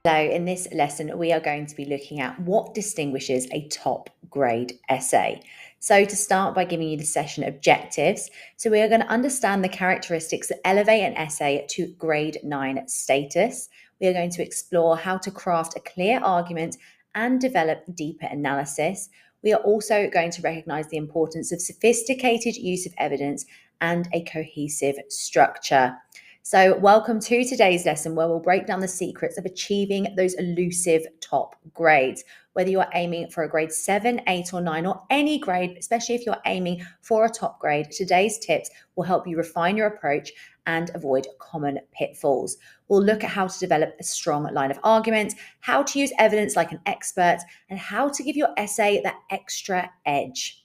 So, in this lesson, we are going to be looking at what distinguishes a top grade essay. So, to start by giving you the session objectives, so we are going to understand the characteristics that elevate an essay to grade 9 status. We are going to explore how to craft a clear argument and develop deeper analysis. We are also going to recognize the importance of sophisticated use of evidence and a cohesive structure. So, welcome to today's lesson where we'll break down the secrets of achieving those elusive top grades. Whether you are aiming for a grade 7, 8, or 9, or any grade, especially if you're aiming for a top grade, today's tips will help you refine your approach and avoid common pitfalls. We'll look at how to develop a strong line of argument, how to use evidence like an expert, and how to give your essay that extra edge.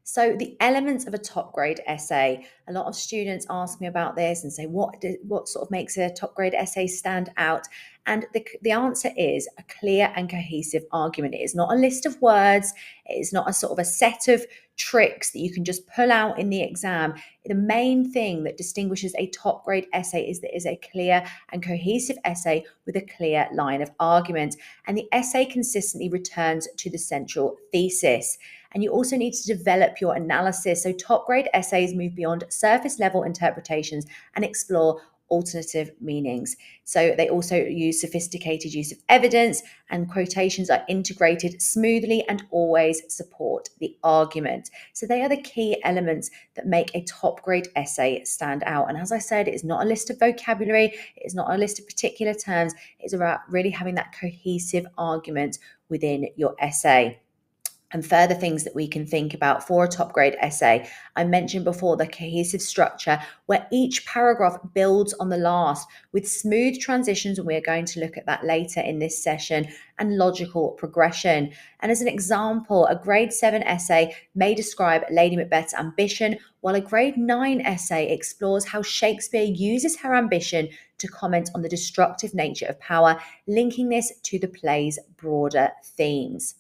So, the elements of a top grade essay, a lot of students ask me about this and say, what sort of makes a top grade essay stand out? And the answer is a clear and cohesive argument. It is not a list of words. It is not a sort of a set of tricks that you can just pull out in the exam. The main thing that distinguishes a top grade essay is that it is a clear and cohesive essay with a clear line of argument. And the essay consistently returns to the central thesis. And you also need to develop your analysis. So, top grade essays move beyond surface level interpretations and explore alternative meanings. So, they also use sophisticated use of evidence, and quotations are integrated smoothly and always support the argument. So, they are the key elements that make a top grade essay stand out. And as I said, it is not a list of vocabulary, it is not a list of particular terms, it's about really having that cohesive argument within your essay. And further things that we can think about for a top grade essay. I mentioned before the cohesive structure where each paragraph builds on the last with smooth transitions, and we're going to look at that later in this session, and logical progression. And as an example, a grade 7 essay may describe Lady Macbeth's ambition, while a grade 9 essay explores how Shakespeare uses her ambition to comment on the destructive nature of power, linking this to the play's broader themes.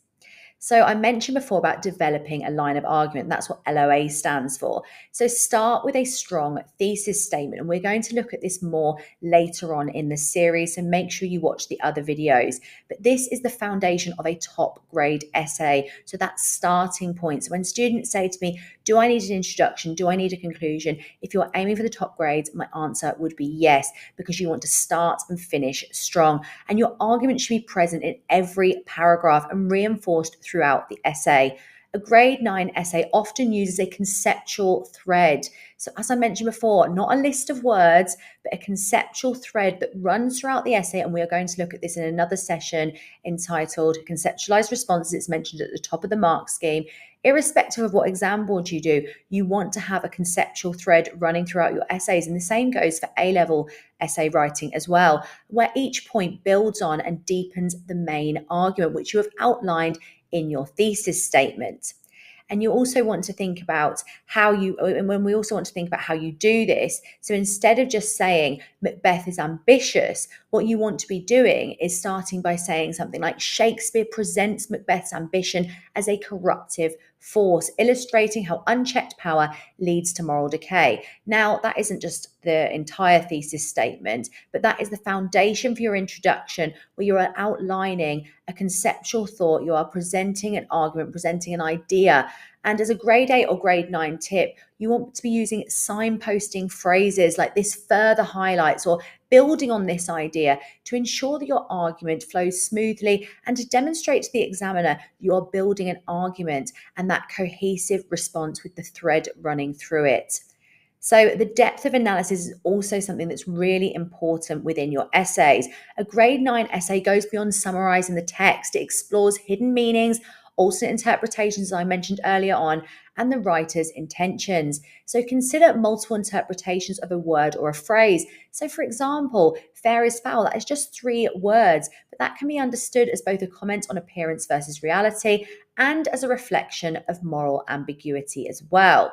So I mentioned before about developing a line of argument. That's what LOA stands for. So start with a strong thesis statement. And we're going to look at this more later on in the series. So make sure you watch the other videos. But this is the foundation of a top grade essay. So that's starting point. So when students say to me, do I need an introduction? Do I need a conclusion? If you're aiming for the top grades, my answer would be yes, because you want to start and finish strong. And your argument should be present in every paragraph and reinforced throughout the essay. A grade 9 essay often uses a conceptual thread. So, as I mentioned before, not a list of words, but a conceptual thread that runs throughout the essay. And we are going to look at this in another session entitled Conceptualized Responses. It's mentioned at the top of the mark scheme. Irrespective of what exam board you do, you want to have a conceptual thread running throughout your essays. And the same goes for A-level essay writing as well, where each point builds on and deepens the main argument, which you have outlined in your thesis statement. And you also want to think about how you, and when we also want to think about how you do this. So instead of just saying Macbeth is ambitious, what you want to be doing is starting by saying something like Shakespeare presents Macbeth's ambition as a corruptive force, illustrating how unchecked power leads to moral decay. Now, that isn't just the entire thesis statement, but that is the foundation for your introduction, where you are outlining a conceptual thought, you are presenting an argument, presenting an idea. And as a grade 8 or grade 9 tip, you want to be using signposting phrases like this further highlights or building on this idea to ensure that your argument flows smoothly and to demonstrate to the examiner you are building an argument and that cohesive response with the thread running through it. So the depth of analysis is also something that's really important within your essays. A grade 9 essay goes beyond summarizing the text. It explores hidden meanings, alternate interpretations, as I mentioned earlier on, and the writer's intentions. So consider multiple interpretations of a word or a phrase. So for example, fair is foul, that is just 3 words, but that can be understood as both a comment on appearance versus reality and as a reflection of moral ambiguity as well.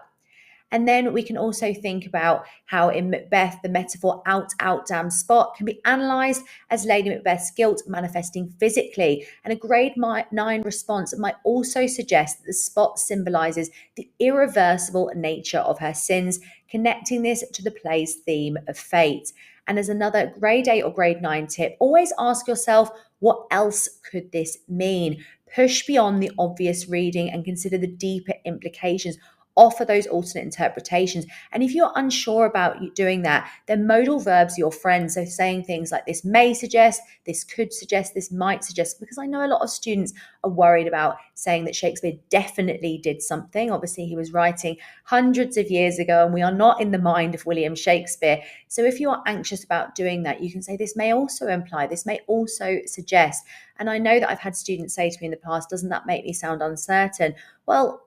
And then we can also think about how in Macbeth, the metaphor out, damn spot can be analysed as Lady Macbeth's guilt manifesting physically. And a grade 9 response might also suggest that the spot symbolises the irreversible nature of her sins, connecting this to the play's theme of fate. And as another grade 8 or grade 9 tip, always ask yourself, what else could this mean? Push beyond the obvious reading and consider the deeper implications. Offer those alternate interpretations. And if you're unsure about you doing that, then modal verbs are your friend. So saying things like this may suggest, this could suggest, this might suggest, because I know a lot of students are worried about saying that Shakespeare definitely did something. Obviously, he was writing hundreds of years ago, and we are not in the mind of William Shakespeare. So if you are anxious about doing that, you can say this may also imply, this may also suggest. And I know that I've had students say to me in the past, doesn't that make me sound uncertain? Well,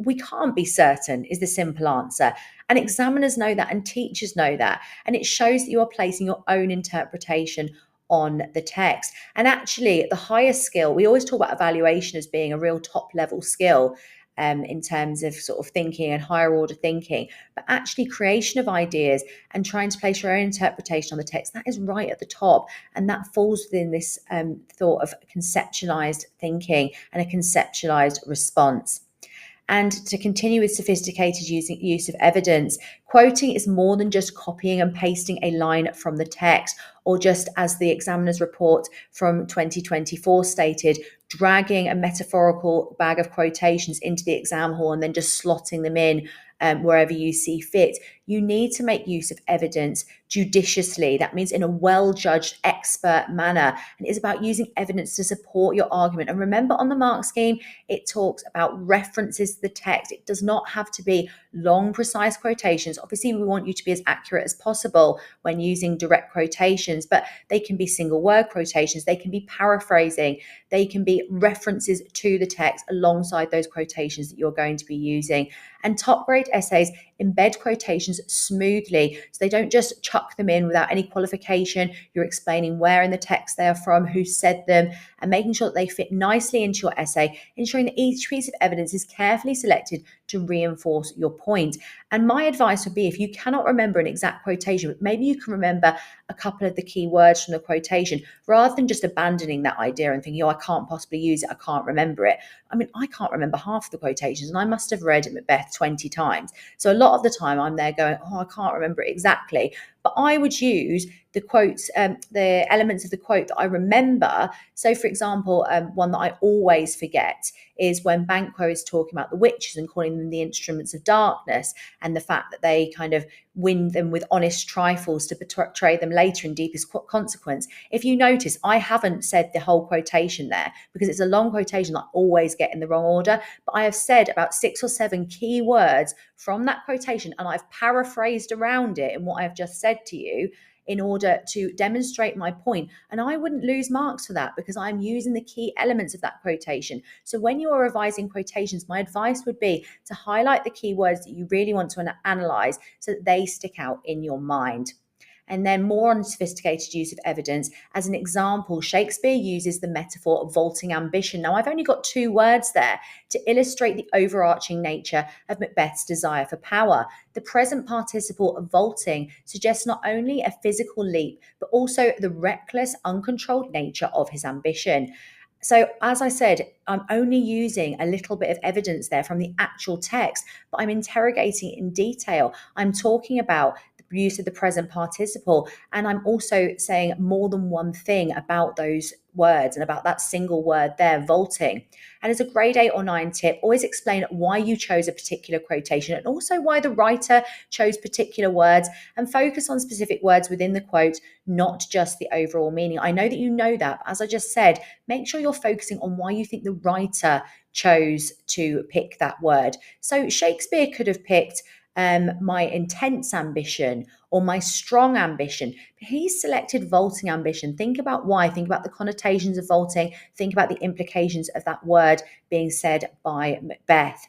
we can't be certain is the simple answer. And examiners know that, and teachers know that. And it shows that you are placing your own interpretation on the text. And actually, the highest skill, we always talk about evaluation as being a real top level skill in terms of sort of thinking and higher order thinking. But actually, creation of ideas and trying to place your own interpretation on the text, that is right at the top. And that falls within this thought of conceptualized thinking and a conceptualized response. And to continue with sophisticated use of evidence, quoting is more than just copying and pasting a line from the text, or just as the examiner's report from 2024 stated, dragging a metaphorical bag of quotations into the exam hall and then just slotting them in wherever you see fit. You need to make use of evidence judiciously. That means in a well-judged, expert manner. And it's about using evidence to support your argument. And remember, on the mark scheme, it talks about references to the text. It does not have to be long, precise quotations. Obviously, we want you to be as accurate as possible when using direct quotations, but they can be single word quotations. They can be paraphrasing. They can be references to the text alongside those quotations that you're going to be using. And top grade essays embed quotations smoothly, so they don't just chuck them in without any qualification. You're explaining where in the text they are from, who said them, and making sure that they fit nicely into your essay, ensuring that each piece of evidence is carefully selected to reinforce your point. And my advice would be, if you cannot remember an exact quotation, but maybe you can remember a couple of the key words from the quotation, rather than just abandoning that idea and thinking, oh, I can't possibly use it, I can't remember it. I mean, I can't remember half of the quotations, and I must have read Macbeth 20 times. So a lot of the time I'm there going, oh, I can't remember it exactly. But I would use the quotes, the elements of the quote that I remember. So, for example, one that I always forget is when Banquo is talking about the witches and calling them the instruments of darkness, and the fact that they kind of win them with honest trifles to betray them later in deepest consequence. If you notice, I haven't said the whole quotation there because it's a long quotation I always get in the wrong order, but I have said about 6 or 7 key words from that quotation, and I've paraphrased around it in what I've just said to you in order to demonstrate my point. And I wouldn't lose marks for that because I'm using the key elements of that quotation. So when you are revising quotations, my advice would be to highlight the key words that you really want to analyze so that they stick out in your mind. And then more on sophisticated use of evidence. As an example, Shakespeare uses the metaphor of vaulting ambition. Now, I've only got 2 words there to illustrate the overarching nature of Macbeth's desire for power. The present participle of vaulting suggests not only a physical leap, but also the reckless, uncontrolled nature of his ambition. So, as I said, I'm only using a little bit of evidence there from the actual text, but I'm interrogating it in detail. I'm talking about the use of the present participle, and I'm also saying more than one thing about those words and about that single word there, vaulting. And as a grade 8 or 9 tip, always explain why you chose a particular quotation and also why the writer chose particular words, and focus on specific words within the quote, not just the overall meaning. I know that you know that, but as I just said, make sure you're focusing on why you think the writer chose to pick that word. So Shakespeare could have picked my intense ambition or my strong ambition. But he's selected vaulting ambition. Think about why. Think about the connotations of vaulting. Think about the implications of that word being said by Macbeth.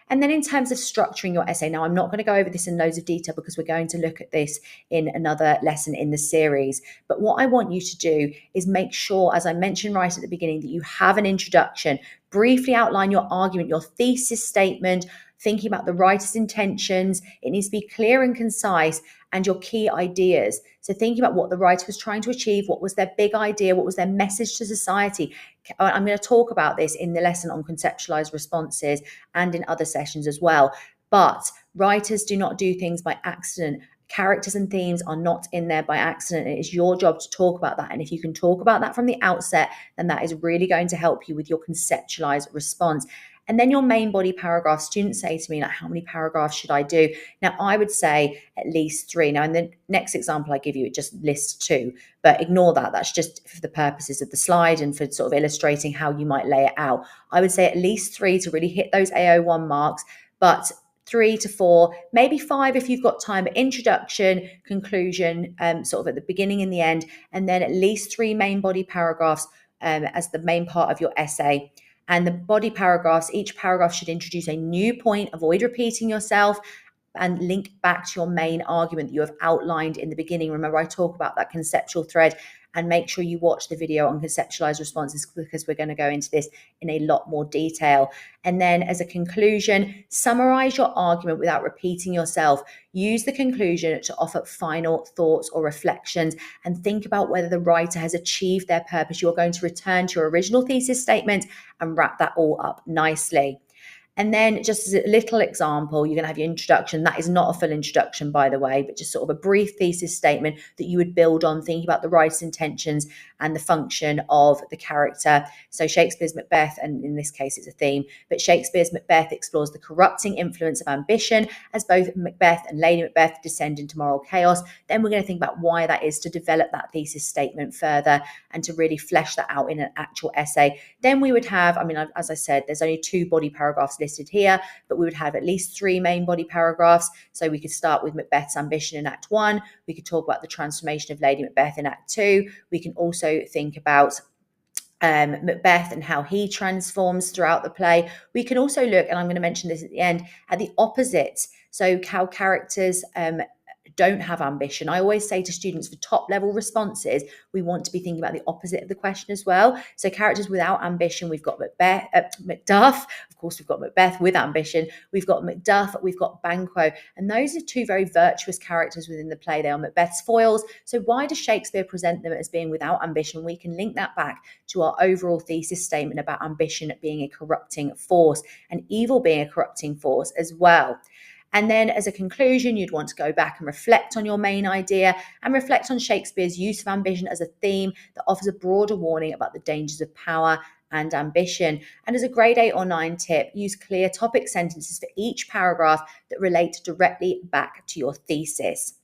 And then in terms of structuring your essay, now I'm not going to go over this in loads of detail because we're going to look at this in another lesson in the series. But what I want you to do is make sure, as I mentioned right at the beginning, that you have an introduction, briefly outline your argument, your thesis statement, thinking about the writer's intentions. It needs to be clear and concise, and your key ideas. So thinking about what the writer was trying to achieve, what was their big idea, what was their message to society. I'm going to talk about this in the lesson on conceptualized responses and in other sessions as well. But writers do not do things by accident. Characters and themes are not in there by accident. It is your job to talk about that. And if you can talk about that from the outset, then that is really going to help you with your conceptualized response. And then your main body paragraph. Students say to me, like, how many paragraphs should I do? Now, I would say at least 3. Now, in the next example I give you, it just lists 2, but ignore that. That's just for the purposes of the slide and for sort of illustrating how you might lay it out. I would say at least 3 to really hit those AO1 marks, but 3 to 4, maybe 5 if you've got time, but introduction, conclusion, sort of at the beginning and the end, and then at least 3 main body paragraphs as the main part of your essay. And the body paragraphs, each paragraph should introduce a new point, avoid repeating yourself, and link back to your main argument that you have outlined in the beginning. Remember, I talk about that conceptual thread, and make sure you watch the video on conceptualized responses because we're going to go into this in a lot more detail. And then as a conclusion, summarize your argument without repeating yourself. Use the conclusion to offer final thoughts or reflections, and think about whether the writer has achieved their purpose. You're going to return to your original thesis statement and wrap that all up nicely. And then just as a little example, you're going to have your introduction. That is not a full introduction, by the way, but just sort of a brief thesis statement that you would build on, thinking about the writer's intentions and the function of the character. So Shakespeare's Macbeth, and in this case it's a theme, but Shakespeare's Macbeth explores the corrupting influence of ambition as both Macbeth and Lady Macbeth descend into moral chaos. Then we're going to think about why that is, to develop that thesis statement further and to really flesh that out in an actual essay. Then we would have, as I said, there's only 2 body paragraphs listed here, but we would have at least 3 main body paragraphs. So we could start with Macbeth's ambition in Act 1. We could talk about the transformation of Lady Macbeth in Act 2. We can also think about Macbeth and how he transforms throughout the play. We can also look, and I'm going to mention this at the end, at the opposites. So how characters don't have ambition. I always say to students, for top level responses, we want to be thinking about the opposite of the question as well. So characters without ambition, we've got Macduff. Of course, we've got Macbeth with ambition. We've got Macduff. We've got Banquo. And those are 2 very virtuous characters within the play. They are Macbeth's foils. So why does Shakespeare present them as being without ambition? We can link that back to our overall thesis statement about ambition being a corrupting force and evil being a corrupting force as well. And then as a conclusion, you'd want to go back and reflect on your main idea and reflect on Shakespeare's use of ambition as a theme that offers a broader warning about the dangers of power and ambition. And as a grade 8 or 9 tip, use clear topic sentences for each paragraph that relate directly back to your thesis.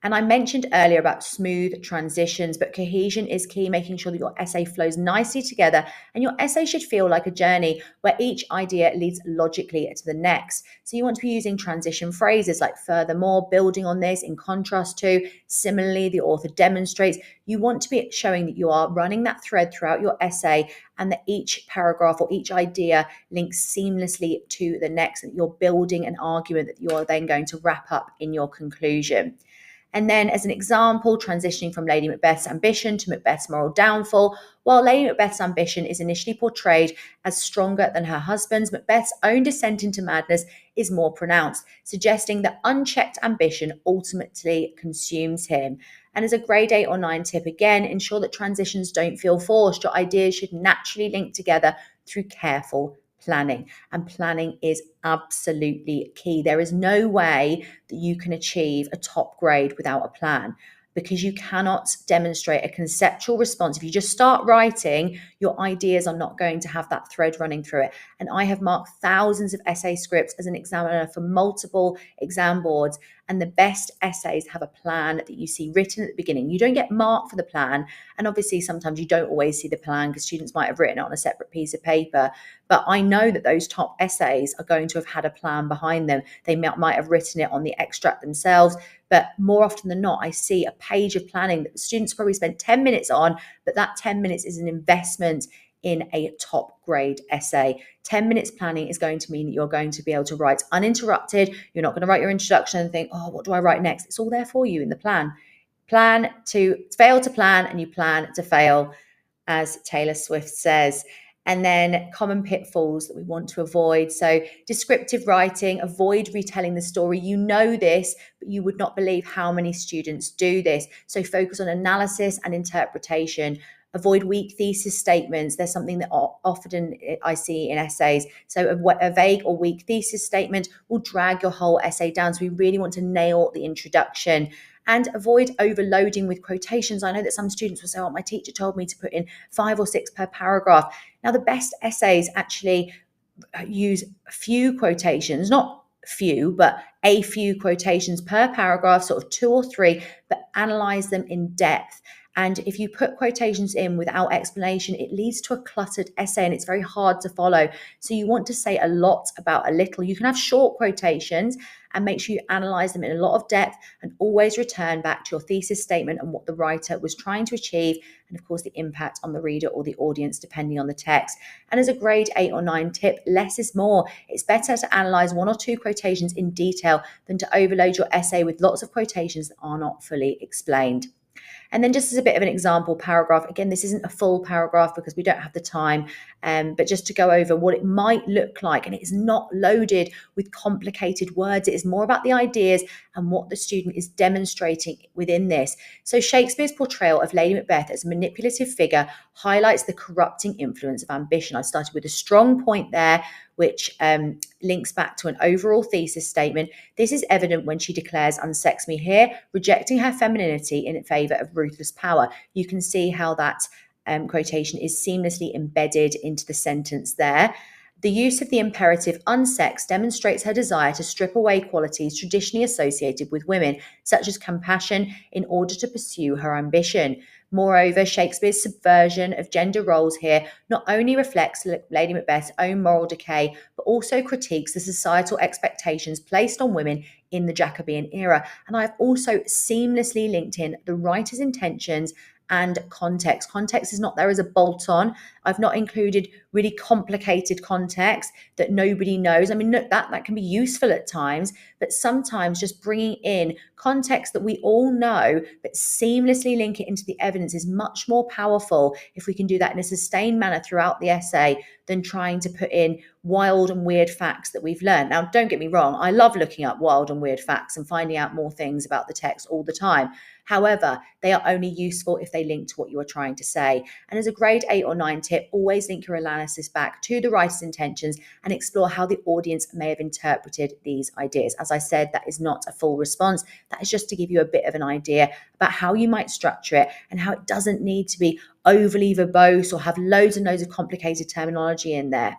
And I mentioned earlier about smooth transitions, but cohesion is key, making sure that your essay flows nicely together, and your essay should feel like a journey where each idea leads logically to the next. So you want to be using transition phrases like furthermore, building on this, in contrast to, similarly, the author demonstrates. You want to be showing that you are running that thread throughout your essay and that each paragraph or each idea links seamlessly to the next, that you're building an argument that you're then going to wrap up in your conclusion. And then as an example, transitioning from Lady Macbeth's ambition to Macbeth's moral downfall. While Lady Macbeth's ambition is initially portrayed as stronger than her husband's, Macbeth's own descent into madness is more pronounced, suggesting that unchecked ambition ultimately consumes him. And as a grade 8 or 9 tip, again, ensure that transitions don't feel forced. Your ideas should naturally link together through careful planning. And planning is absolutely key. There is no way that you can achieve a top grade without a plan, because you cannot demonstrate a conceptual response. If you just start writing, your ideas are not going to have that thread running through it. And I have marked thousands of essay scripts as an examiner for multiple exam boards, and the best essays have a plan that you see written at the beginning. You don't get marked for the plan, and obviously sometimes you don't always see the plan because students might have written it on a separate piece of paper, but I know that those top essays are going to have had a plan behind them. They might have written it on the extract themselves, but more often than not, I see a page of planning that the students probably spent 10 minutes on, but that 10 minutes is an investment in a top grade essay. 10 minutes planning is going to mean that you're going to be able to write uninterrupted. You're not going to write your introduction and think, oh, what do I write next? It's all there for you in the plan. Plan to fail to plan, and you plan to fail, as Taylor Swift says. And then common pitfalls that we want to avoid. So descriptive writing, avoid retelling the story. You know this, but you would not believe how many students do this. So focus on analysis and interpretation. Avoid weak thesis statements. There's something that often I see in essays. So a vague or weak thesis statement will drag your whole essay down. So we really want to nail the introduction and avoid overloading with quotations. I know that some students will say, oh, my teacher told me to put in 5 or 6 per paragraph. Now, the best essays actually use few quotations, not few, but a few quotations per paragraph, sort of 2 or 3, but analyze them in depth. And if you put quotations in without explanation, it leads to a cluttered essay and it's very hard to follow. So you want to say a lot about a little. You can have short quotations and make sure you analyze them in a lot of depth and always return back to your thesis statement and what the writer was trying to achieve, and of course the impact on the reader or the audience depending on the text. And as a grade 8 or 9 tip, less is more. It's better to analyze 1 or 2 quotations in detail than to overload your essay with lots of quotations that are not fully explained. And then just as a bit of an example paragraph, again, this isn't a full paragraph because we don't have the time, but just to go over what it might look like. And it is not loaded with complicated words. It is more about the ideas and what the student is demonstrating within this. So Shakespeare's portrayal of Lady Macbeth as a manipulative figure highlights the corrupting influence of ambition. I started with a strong point there, which links back to an overall thesis statement. This is evident when she declares unsex me here, rejecting her femininity in favour of ruthless power. You can see how that quotation is seamlessly embedded into the sentence there. The use of the imperative unsex demonstrates her desire to strip away qualities traditionally associated with women, such as compassion, in order to pursue her ambition. Moreover, Shakespeare's subversion of gender roles here not only reflects Lady Macbeth's own moral decay, but also critiques the societal expectations placed on women in the Jacobean era. And I've also seamlessly linked in the writer's intentions and context. Context is not there as a bolt-on. I've not included really complicated context that nobody knows. I mean, look, that can be useful at times, but sometimes just bringing in context that we all know, but seamlessly link it into the evidence is much more powerful if we can do that in a sustained manner throughout the essay than trying to put in wild and weird facts that we've learned. Now, don't get me wrong, I love looking up wild and weird facts and finding out more things about the text all the time. However, they are only useful if they link to what you are trying to say. And as a grade 8 or 9 tip, always link your analysis back to the writer's intentions and explore how the audience may have interpreted these ideas. As I said, that is not a full response. That is just to give you a bit of an idea about how you might structure it and how it doesn't need to be overly verbose or have loads and loads of complicated terminology in there.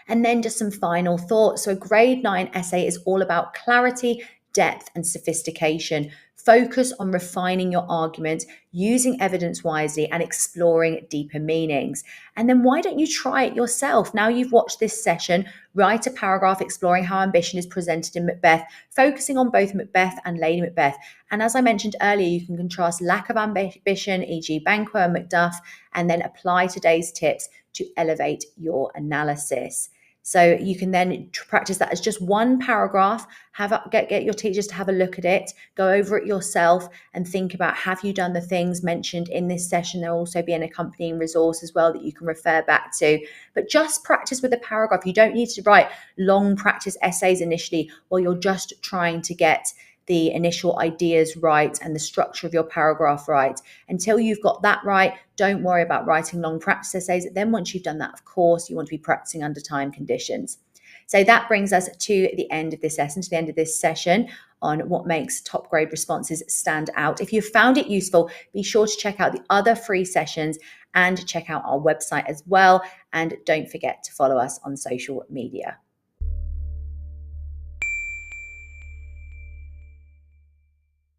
And then just some final thoughts. So a grade 9 essay is all about clarity, depth, and sophistication. Focus on refining your argument, using evidence wisely, and exploring deeper meanings. And then why don't you try it yourself? Now you've watched this session, write a paragraph exploring how ambition is presented in Macbeth, focusing on both Macbeth and Lady Macbeth. And as I mentioned earlier, you can contrast lack of ambition, e.g. Banquo and Macduff, and then apply today's tips to elevate your analysis. So you can then practice that as just one paragraph, get your teachers to have a look at it, go over it yourself and think about, have you done the things mentioned in this session? There'll also be an accompanying resource as well that you can refer back to. But just practice with a paragraph. You don't need to write long practice essays initially while you're just trying to get the initial ideas right and the structure of your paragraph right. Until you've got that right, don't worry about writing long practice essays. Then once you've done that, of course, you want to be practicing under time conditions. So that brings us to the end of this lesson, to the end of this session on what makes top grade responses stand out. If you found it useful, be sure to check out the other free sessions and check out our website as well. And don't forget to follow us on social media.